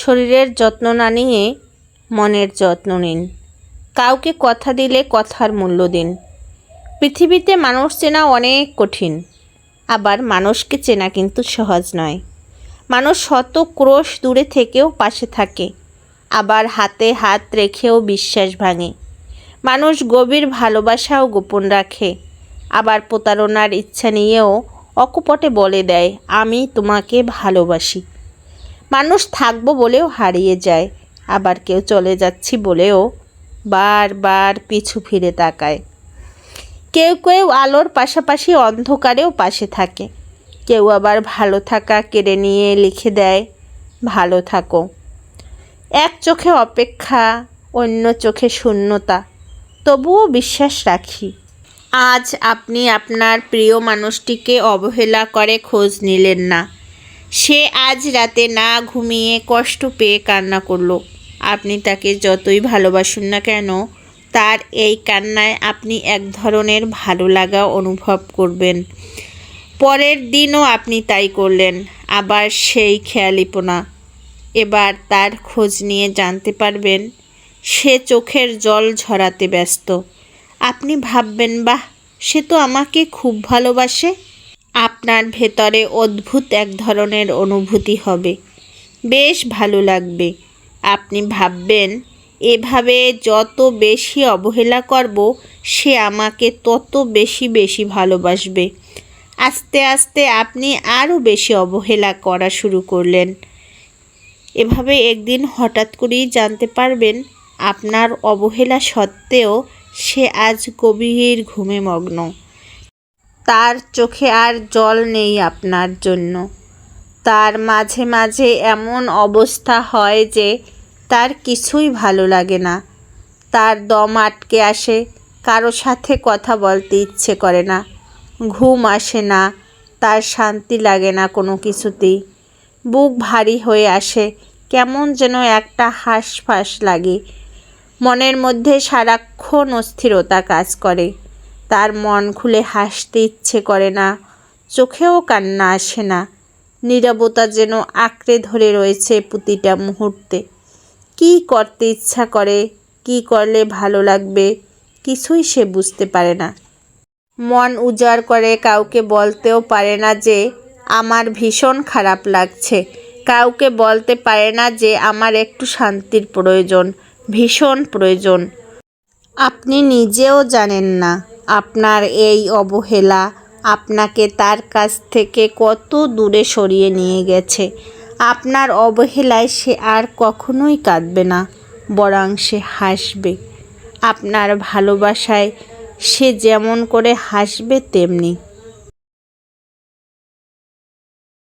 শরীরের যত্ন না নিয়ে মনের যত্ন নিন। কাউকে কথা দিলে কথার মূল্য দিন। পৃথিবীতে মানুষ চেনা অনেক কঠিন, আবার মানুষকে চেনা কিন্তু সহজ নয়। মানুষ শত ক্রোশ দূরে থেকেও পাশে থাকে, আবার হাতে হাত রেখেও বিশ্বাস ভাঙে। মানুষ গভীর ভালোবাসাও গোপন রাখে, আবার প্রতারণার ইচ্ছা নিয়েও অকপটে বলে দেয়, আমি তোমাকে ভালোবাসি। মানুষ থাকবো বলেও হারিয়ে যায়, আবার কেউ চলে যাচ্ছি বলেও বারবার পিছু ফিরে তাকায়। কেউ কেউ আলোর পাশাপাশি অন্ধকারেও পাশে থাকে, কেউ আবার ভালো থাকা কেড়ে নিয়ে লিখে দেয়, ভালো থাকো। এক চোখে অপেক্ষা, অন্য চোখে শূন্যতা, তবুও বিশ্বাস রাখি। আজ আপনি আপনার প্রিয় মানুষটিকে অবহেলা করে খোঁজ নিলেন না। সে আজ রাতে না ঘুমিয়ে কষ্ট পেয়ে কান্না করলো। আপনি তাকে যতই ভালোবাসুন না কেন, তার এই কান্নায় আপনি এক ধরনের ভালো লাগা অনুভব করবেন। পরের দিনও আপনি তাই করলেন, আবার সেই খেয়ালিপনা। এবার তার খোঁজ নিয়ে জানতে পারবেন সে চোখের জল ঝরাতে ব্যস্ত। আপনি ভাববেন, বাহ, সে তো আমাকে খুব ভালোবাসে। আপনার ভেতরে অদ্ভুত এক ধরনের অনুভূতি হবে, বেশ ভালো লাগবে। আপনি ভাববেন, এভাবে যত বেশি অবহেলা করব, সে আমাকে তত বেশি বেশি ভালোবাসবে। আস্তে আস্তে আপনি আরও বেশি অবহেলা করা শুরু করলেন। এভাবে একদিন হঠাৎ করেই জানতে পারবেন, আপনার অবহেলা সত্ত্বেও সে আজ গভীর ঘুমে মগ্ন। তার চোখে আর জল নেই আপনার জন্য। তার মাঝে মাঝে এমন অবস্থা হয় যে তার কিছুই ভালো লাগে না। তার দম আটকে আসে, কারো সাথে কথা বলতে ইচ্ছে করে না, ঘুম আসে না, তার শান্তি লাগে না কোনো কিছুতেই। বুক ভারী হয়ে আসে, কেমন যেন একটা হাঁসফাঁস লাগে। মনের মধ্যে সারাক্ষণ অস্থিরতা কাজ করে। তার মন খুলে হাসতে ইচ্ছে করে না, চোখেও কান্না আসে না। নীরবতা যেন আঁকড়ে ধরে রয়েছে প্রতিটা মুহূর্তে। কী করতে ইচ্ছা করে, কী করলে ভালো লাগবে, কিছুই সে বুঝতে পারে না। মন উজাড় করে কাউকে বলতেও পারে না যে আমার ভীষণ খারাপ লাগছে। কাউকে বলতে পারে না যে আমার একটু শান্তির প্রয়োজন, ভীষণ প্রয়োজন। আপনি নিজেও জানেন না আপনার এই অবহেলা আপনাকে তার কাছ থেকে কত দূরে সরিয়ে নিয়ে গেছে। আপনার অবহেলায় সে আর কখনোই কাঁদবে না, বরং সে হাসবে। আপনার ভালোবাসায় সে যেমন করে হাসবে তেমনি।